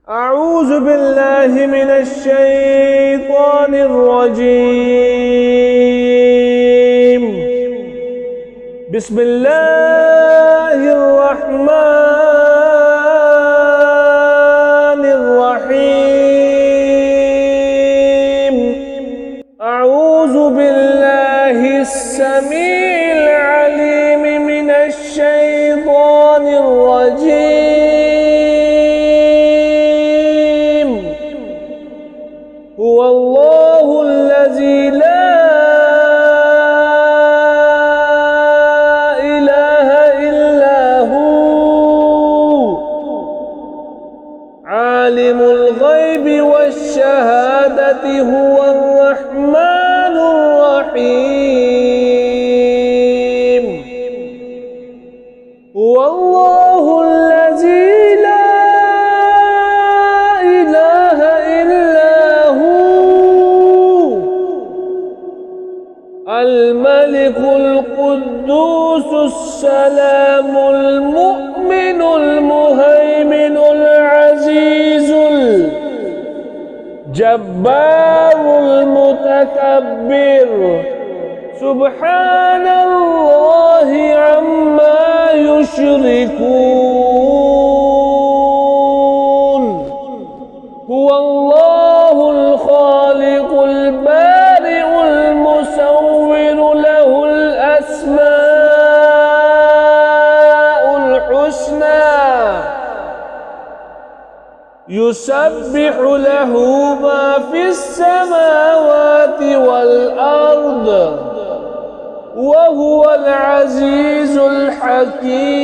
أعوذ بالله من الشيطان الرجيم. بسم الله الرحمن الرحيم. أعوذ بالله السميع العليم من الشيطان الرجيم. هو الله الذي لا إله إلا هو عالم الغيب والشهادة هو الرحمن الرحيم. هو الله الذي لا إله إلا هو الملك القدوس السلام المؤمن المهيمن العزيز الجبار المتكبر سبحان الله عما يشركون. هو الله الخالق البارئ المصور له الأسماء الحسنى يسبح له ما في السماوات والأرض وهو العزيز الحكيم.